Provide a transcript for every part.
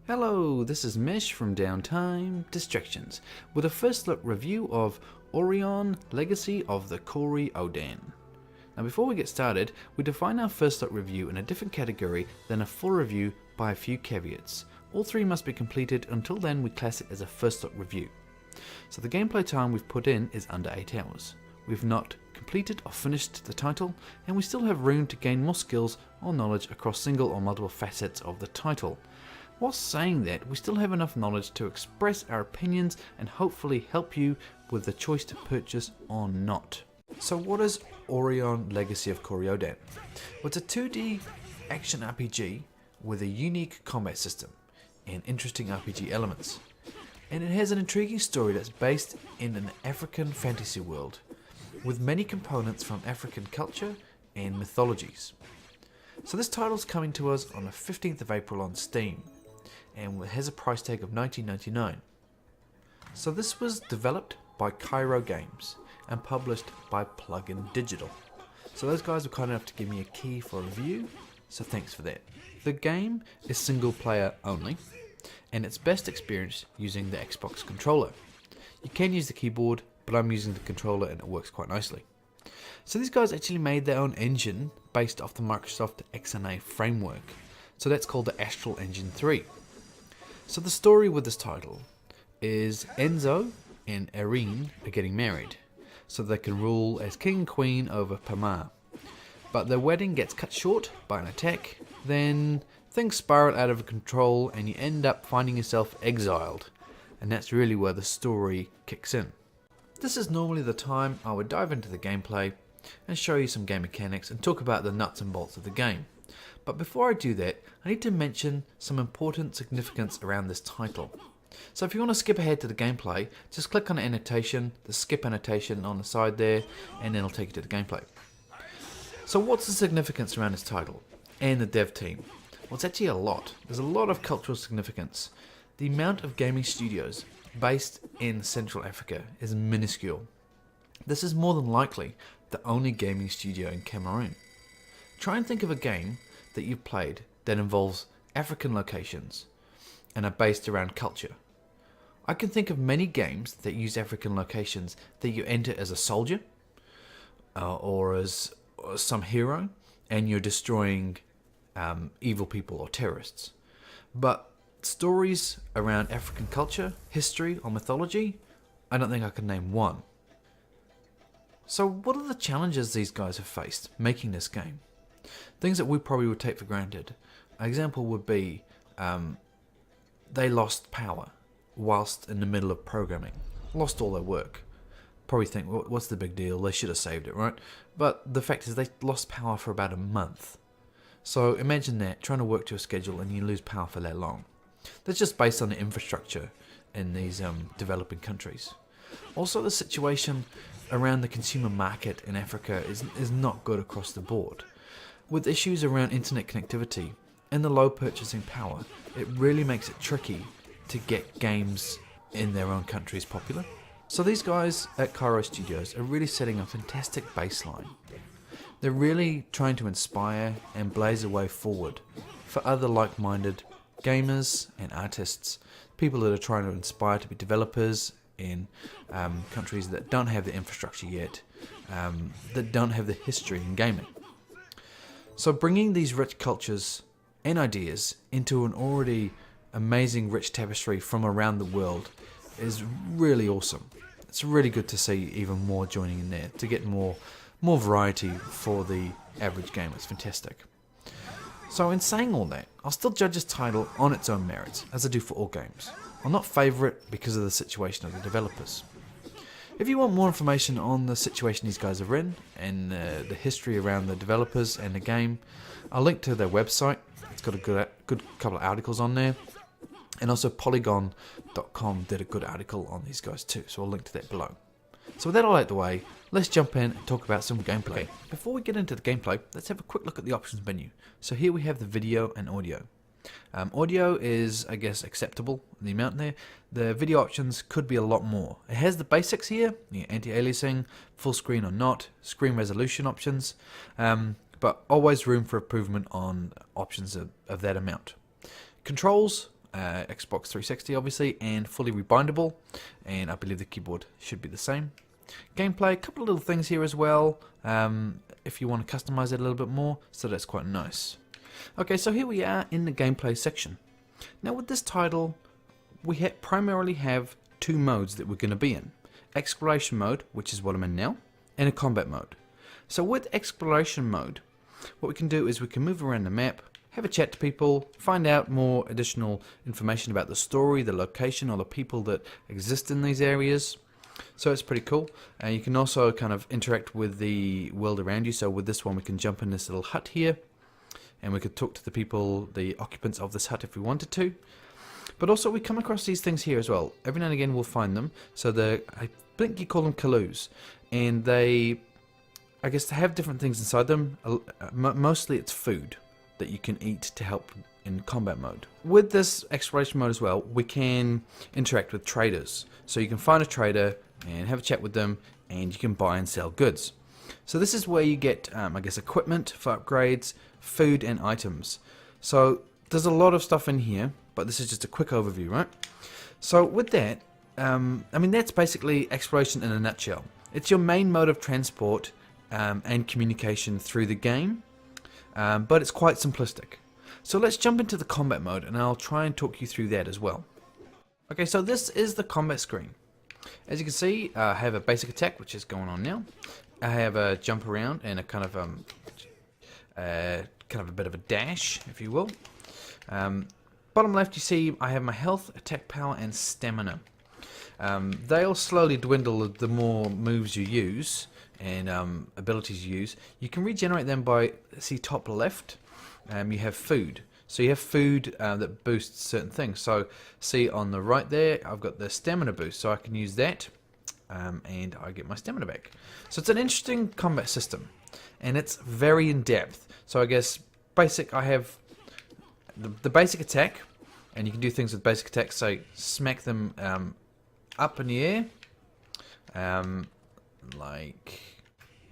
Hello, this is Mish from Downtime Distractions with a first look review of Aurion Legacy of the Kori-Odan. Now before we get started, we define our first look review in a different category than a full review by a few caveats. All three must be completed, until then we class it as a first look review. So the gameplay time we've put in is under 8 hours. We've not completed or finished the title, and we still have room to gain more skills or knowledge across single or multiple facets of the title. Whilst saying that, we still have enough knowledge to express our opinions and hopefully help you with the choice to purchase or not. So what is Aurion Legacy of Kori-Odan? Well, it's a 2D action RPG with a unique combat system and interesting RPG elements. And it has an intriguing story that's based in an African fantasy world with many components from African culture and mythologies. So this title's coming to us on the 15th of April on Steam, and it has a price tag of $19.99. So this was developed by Cairo Games and published by Plugin Digital. So those guys were kind enough to give me a key for a review, so thanks for that. The game is single player only, and it's best experienced using the Xbox controller. You can use the keyboard, but I'm using the controller and it works quite nicely. So these guys actually made their own engine based off the Microsoft XNA framework. So that's called the Astral Engine 3. So the story with this title is Enzo and Aurion are getting married, so they can rule as king and queen over Pamar. But their wedding gets cut short by an attack, then things spiral out of control and you end up finding yourself exiled. And that's really where the story kicks in. This is normally the time I would dive into the gameplay and show you some game mechanics and talk about the nuts and bolts of the game. But before I do that, I need to mention some important significance around this title. So if you want to skip ahead to the gameplay, just click on the annotation, the skip annotation on the side there, and then it'll take you to the gameplay. So what's the significance around this title and the dev team? Well, it's actually a lot. There's a lot of cultural significance. The amount of gaming studios based in Central Africa is minuscule. This is more than likely the only gaming studio in Cameroon. Try and think of a game that you've played that involves African locations and are based around culture. I can think of many games that use African locations that you enter as a soldier or as some hero, and you're destroying evil people or terrorists. But stories around African culture, history or mythology, I don't think I can name one. So what are the challenges these guys have faced making this game? Things that we probably would take for granted. An example would be they lost power whilst in the middle of programming. Lost all their work. Probably think, well, what's the big deal? They should have saved it, right? But the fact is they lost power for about a month. So imagine that, trying to work to a schedule and you lose power for that long. That's just based on the infrastructure in these developing countries. Also, the situation around the consumer market in Africa is not good across the board. With issues around internet connectivity and the low purchasing power, it really makes it tricky to get games in their own countries popular. So these guys at Cairo Studios are really setting a fantastic baseline. They're really trying to inspire and blaze a way forward for other like-minded gamers and artists, people that are trying to inspire to be developers in countries that don't have the infrastructure yet, that don't have the history in gaming. So bringing these rich cultures and ideas into an already amazing rich tapestry from around the world is really awesome. It's really good to see even more joining in there, to get more variety for the average gamer. It's fantastic. So in saying all that, I'll still judge this title on its own merits, as I do for all games. I'll not favour it because of the situation of the developers. If you want more information on the situation these guys are in and the history around the developers and the game, I'll link to their website. It's got a good couple of articles on there. And also Polygon.com did a good article on these guys too, so I'll link to that below. So with that all out the way, let's jump in and talk about some gameplay. Okay, before we get into the gameplay, let's have a quick look at the options menu. So here we have the video and audio. Audio is, I guess, acceptable, the amount there. The video options could be a lot more. It has the basics here, anti-aliasing, full screen or not, screen resolution options, but always room for improvement on options of that amount. Controls, Xbox 360 obviously, and fully rebindable, and I believe the keyboard should be the same. Gameplay, a couple of little things here as well, if you want to customize it a little bit more, so that's quite nice. Okay, so here we are in the gameplay section. Now with this title, we primarily have two modes that we're going to be in. Exploration mode, which is what I'm in now, and a combat mode. So with exploration mode, what we can do is we can move around the map, have a chat to people, find out more additional information about the story, the location, or the people that exist in these areas. So it's pretty cool. You can also kind of interact with the world around you. So with this one, we can jump in this little hut here, and we could talk to the people, the occupants of this hut if we wanted to. But also we come across these things here as well. Every now and again we'll find them. So I think you call them caloos, and they, I guess, they have different things inside them. Mostly it's food that you can eat to help in combat mode. With this exploration mode as well, we can interact with traders. So you can find a trader and have a chat with them, and you can buy and sell goods. So this is where you get, I guess, equipment for upgrades, food and items. So there's a lot of stuff in here, but this is just a quick overview, right? So with that, I mean, that's basically exploration in a nutshell. It's your main mode of transport and communication through the game, but it's quite simplistic. So let's jump into the combat mode, and I'll try and talk you through that as well. Okay, so this is the combat screen. As you can see, I have a basic attack, which is going on now. I have a jump around and a kind of a bit of a dash, if you will. Bottom left, you see I have my health, attack power, and stamina. They'll slowly dwindle the more moves you use and abilities you use. You can regenerate them by, see top left, you have food. So you have food that boosts certain things. So see on the right there, I've got the stamina boost, so I can use that and I get my stamina back. So it's an interesting combat system, and it's very in-depth. So I guess basic, I have the basic attack, and you can do things with basic attack. So smack them up in the air, like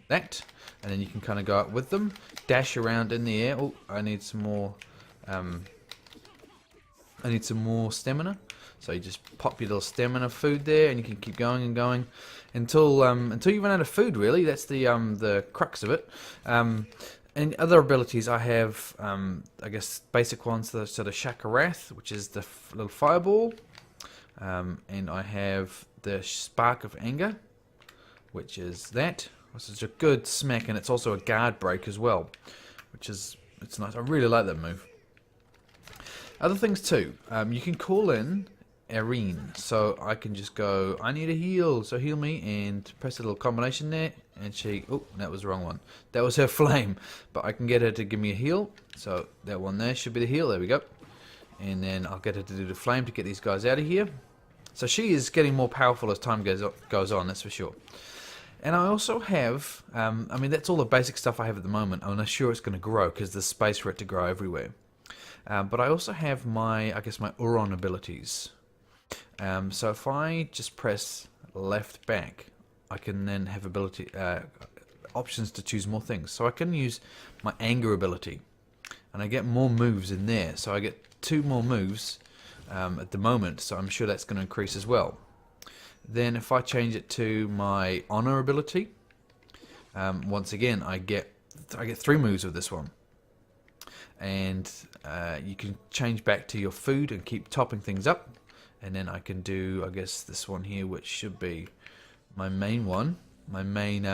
that, and then you can kind of go up with them, dash around in the air. Oh, I need some more. I need some more stamina. So you just pop your little stamina food there, and you can keep going and going until you run out of food. Really, that's the crux of it. And other abilities I have, I guess basic ones. So the Shakarath, which is the little fireball, and I have the Spark of Anger, which is that. This is a good smack, and it's also a guard break as well, which is, it's nice. I really like that move. Other things too, you can call in Aurion, so I can just go, I need a heal, so heal me, and press a little combination there, and she, oh, that was the wrong one. That was her flame, but I can get her to give me a heal, so that one there should be the heal, there we go. And then I'll get her to do the flame to get these guys out of here. So she is getting more powerful as time goes on, that's for sure. And I also have, I mean, that's all the basic stuff I have at the moment. I'm not sure it's going to grow because there's space for it to grow everywhere. But I also have my, I guess, my Aurion abilities. So if I just press left back, I can then have ability options to choose more things. So I can use my anger ability, and I get more moves in there. So I get 2 more moves at the moment. So I'm sure that's going to increase as well. Then if I change it to my honor ability, once again I get 3 moves with this one. And you can change back to your food and keep topping things up. And then I can do, I guess, this one here, which should be my main one, my main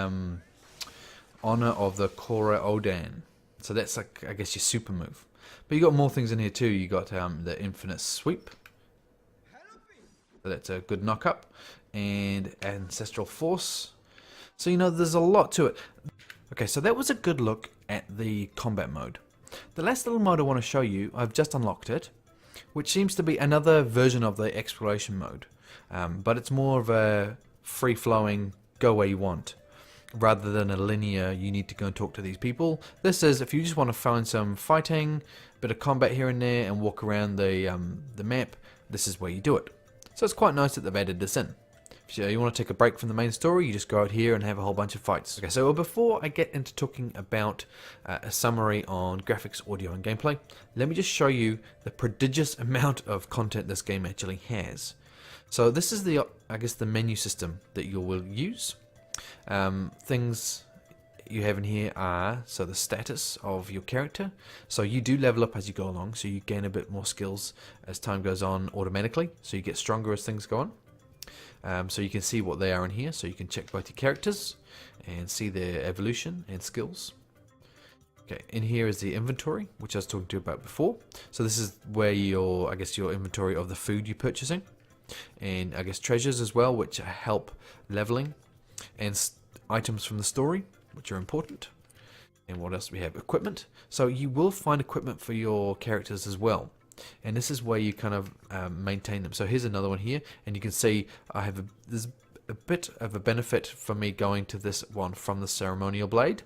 honor of the Kori-Odan. So that's like, I guess, your super move. But you got more things in here too. You got the infinite sweep. So that's a good knock up, and ancestral force. So you know, there's a lot to it. Okay, so that was a good look at the combat mode. The last little mode I want to show you, I've just unlocked it, which seems to be another version of the exploration mode, but it's more of a free-flowing, go where you want, rather than a linear, you need to go and talk to these people. This is, if you just want to find some fighting, bit of combat here and there, and walk around the map, this is where you do it. So it's quite nice that they've added this in. If If you want to take a break from the main story, you just go out here and have a whole bunch of fights. Okay, so before I get into talking about a summary on graphics, audio, and gameplay, let me just show you the prodigious amount of content this game actually has. So this is the, I guess, the menu system that you will use. Things you have in here are, so the status of your character. So you do level up as you go along, so you gain a bit more skills as time goes on automatically. So you get stronger as things go on. So you can see what they are in here. So you can check both your characters and see their evolution and skills. Okay, in here is the inventory, which I was talking to you about before. So this is where your, I guess, your inventory of the food you're purchasing. And I guess treasures as well, which help leveling, and items from the story, which are important. And what else do we have? Equipment. So you will find equipment for your characters as well, and this is where you kind of maintain them. So here's another one here, and you can see I have there's a bit of a benefit for me going to this one from the ceremonial blade.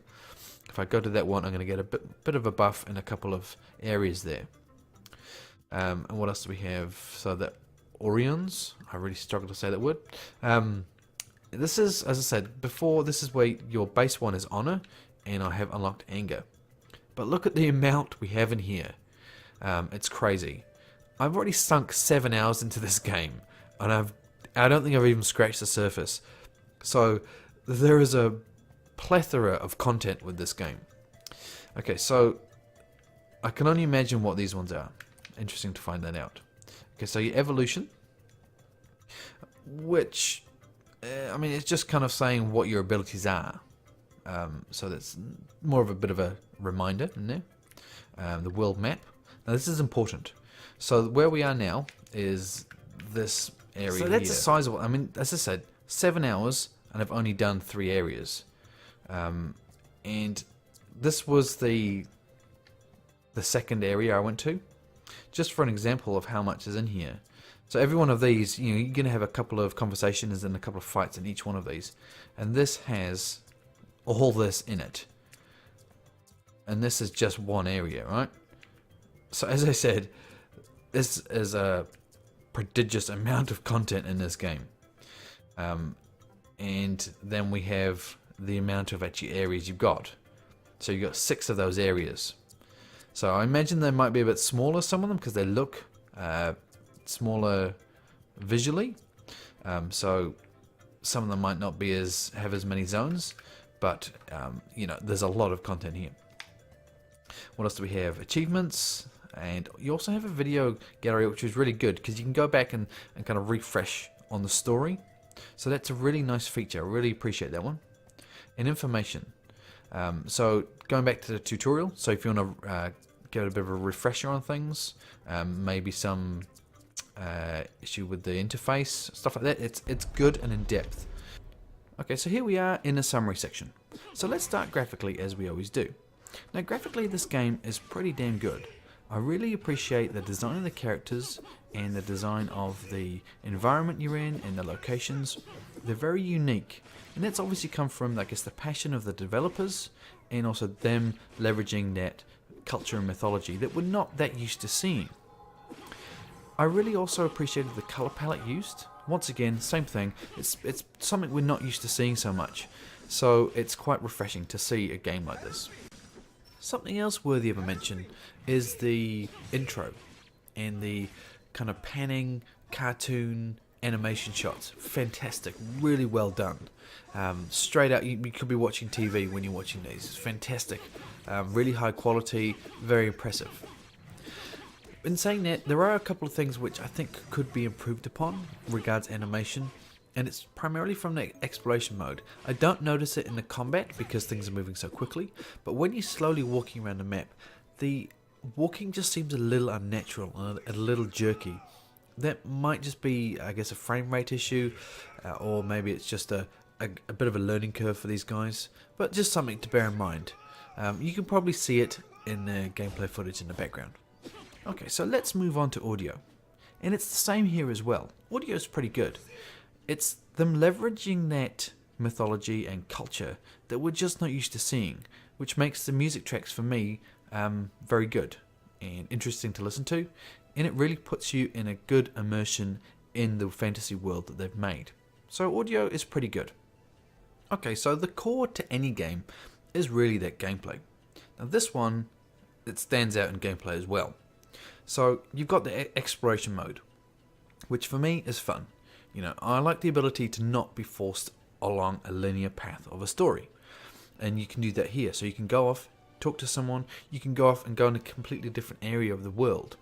If I go to that one, I'm going to get a bit of a buff in a couple of areas there. And what else do we have? So that Aurions, I really struggle to say that word. This is, as I said before, this is where your base one is honor, and I have unlocked anger. But look at the amount we have in here. It's crazy. I've already sunk 7 hours into this game, and I don't think I've even scratched the surface. So there is a plethora of content with this game. Okay, so I can only imagine what these ones are. Interesting to find that out. Okay, so your evolution, which, I mean, it's just kind of saying what your abilities are. So that's more of a bit of a reminder in there. The world map. Now this is important. So where we are now is this area here. So that's a sizable, I mean, as I said, 7 hours, and I've only done 3 areas. And this was the second area I went to. Just for an example of how much is in here. So every one of these, you know, you're going to have a couple of conversations and a couple of fights in each one of these. And this has all this in it. And this is just one area, right? So as I said, this is a prodigious amount of content in this game. And then we have the amount of actually areas you've got. So you've got 6 of those areas. So I imagine they might be a bit smaller, some of them, because they look smaller visually. So some of them might not be have as many zones, but you know, there's a lot of content here. What else do we have? Achievements, and you also have a video gallery, which is really good because you can go back and kind of refresh on the story. So that's a really nice feature. I really appreciate that one. And information. So going back to the tutorial, so if you want to get a bit of a refresher on things, maybe some issue with the interface, stuff like that, it's good and in depth. Okay, so here we are in the summary section. So let's start graphically as we always do. Now graphically this game is pretty damn good. I really appreciate the design of the characters and the design of the environment you're in and the locations. They're very unique, and that's obviously come from, I guess, the passion of the developers and also them leveraging that culture and mythology that we're not that used to seeing. I really also appreciated the color palette used. Once again, same thing, it's something we're not used to seeing so much, so it's quite refreshing to see a game like this. Something else worthy of a mention is the intro and the kind of panning cartoon animation shots. Fantastic, really well done. Straight out, you could be watching TV when you're watching these. It's fantastic, really high quality, very impressive. In saying that, there are a couple of things which I think could be improved upon regards animation, and it's primarily from the exploration mode. I don't notice it in the combat because things are moving so quickly, but when you're slowly walking around the map, the walking just seems a little unnatural and a little jerky. That might just be, I guess, a frame rate issue, or maybe it's just a bit of a learning curve for these guys, but just something to bear in mind. You can probably see it in the gameplay footage in the background. Okay, so let's move on to audio. And it's the same here as well. Audio is pretty good. It's them leveraging that mythology and culture that we're just not used to seeing, which makes the music tracks for me very good and interesting to listen to, and it really puts you in a good immersion in the fantasy world that they've made. So audio is pretty good. Okay, so the core to any game is really that gameplay. Now this one, it stands out in gameplay as well. So you've got the exploration mode, which for me is fun. You know, I like the ability to not be forced along a linear path of a story. And you can do that here. So you can go off, talk to someone, you can go off and go in a completely different area of the world.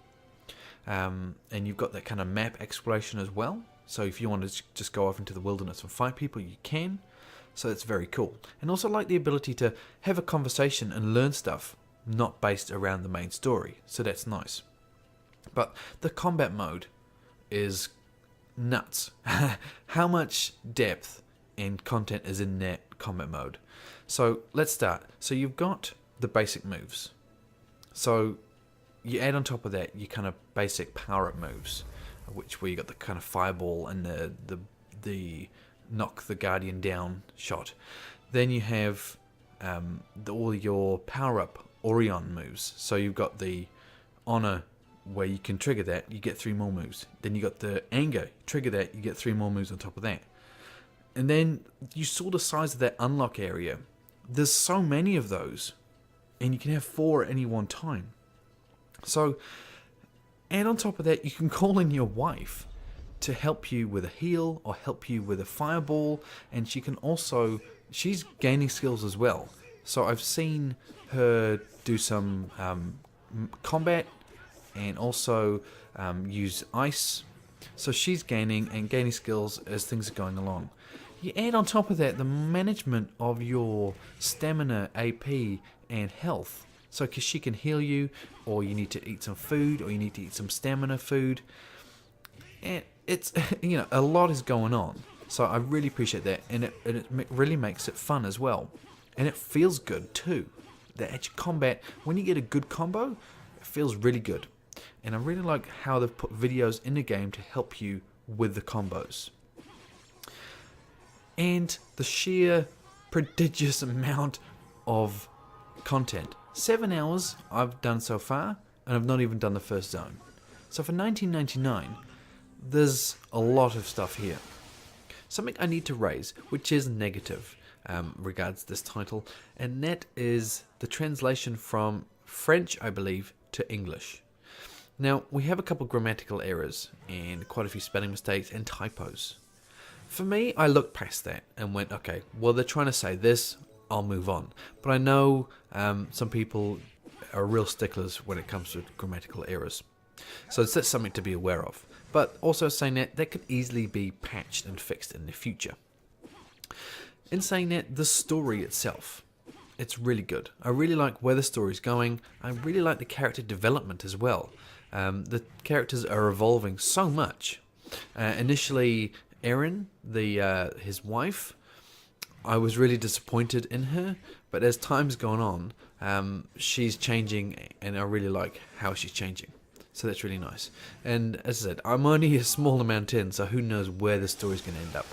And you've got that kind of map exploration as well. So if you want to just go off into the wilderness and fight people, you can. So it's very cool. And also like the ability to have a conversation and learn stuff not based around the main story. So that's nice. But the combat mode is nuts. How much depth and content is in that combat mode? So let's start. So you've got the basic moves. So you add on top of that your kind of basic power-up moves, where you got the kind of fireball and the knock the guardian down shot. Then you have all your power-up Aurion moves. So you've got the honor, where you can trigger that, you get 3 more moves. Then you got the anger, trigger that, you get 3 more moves on top of that. And then you saw the size of that unlock area. There's so many of those, and you can have 4 at any one time. So, and on top of that, you can call in your wife to help you with a heal or help you with a fireball, and she's gaining skills as well. So I've seen her do some combat and also use ice. So she's gaining skills as things are going along. You add on top of that the management of your stamina, AP, and health. So because she can heal you, or you need to eat some food, or you need to eat some stamina food. And it's, you know, a lot is going on. So I really appreciate that, and it really makes it fun as well. And it feels good too. The edge combat, when you get a good combo, it feels really good. And I really like how they've put videos in the game to help you with the combos. And the sheer prodigious amount of content. 7 hours I've done so far, and I've not even done the first zone. So for $19.99, there's a lot of stuff here. Something I need to raise, which is negative regards this title, and that is the translation from French, I believe, to English. Now, we have a couple grammatical errors and quite a few spelling mistakes and typos. For me, I looked past that and went, okay, well, they're trying to say this, I'll move on. But I know some people are real sticklers when it comes to grammatical errors. So it's just something to be aware of. But also saying that could easily be patched and fixed in the future. In saying that, the story itself, it's really good. I really like where the story's going. I really like the character development as well. The characters are evolving so much. Initially, Erin, his wife, I was really disappointed in her, but as time's gone on, she's changing, and I really like how she's changing. So that's really nice. And as I said, I'm only a small amount in, so who knows where the story's going to end up.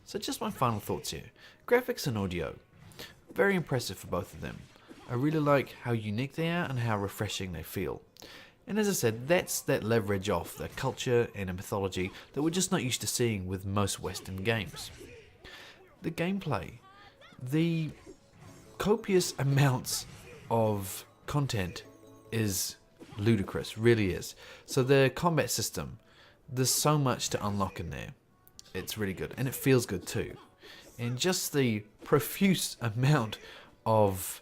So just my final thoughts here. Graphics and audio, very impressive for both of them. I really like how unique they are and how refreshing they feel. And as I said, that's that leverage off the culture and a mythology that we're just not used to seeing with most Western games. The gameplay, the copious amounts of content is ludicrous, really is. So the combat system, there's so much to unlock in there. It's really good, and it feels good too. And just the profuse amount of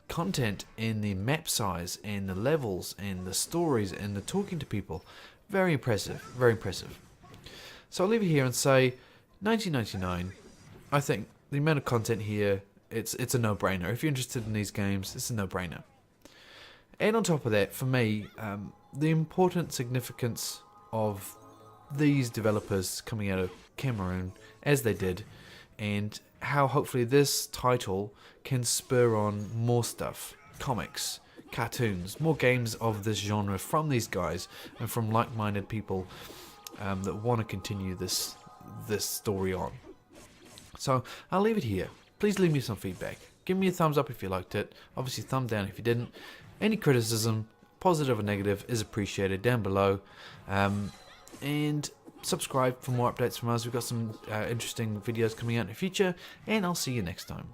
content in the map size and the levels and the stories and the talking to people, very impressive, very impressive. So I'll leave it here and say $19.99. I think the amount of content here, it's a no-brainer. If you're interested in these games, it's a no-brainer. And on top of that, for me, the important significance of these developers coming out of Cameroon, as they did, and how hopefully this title can spur on more stuff, comics, cartoons, more games of this genre from these guys and from like-minded people that want to continue this story on. So I'll leave it here. Please leave me some feedback. Give me a thumbs up if you liked it. Obviously, thumb down if you didn't. Any criticism, positive or negative, is appreciated down below. And subscribe for more updates from us. We've got some interesting videos coming out in the future, and I'll see you next time.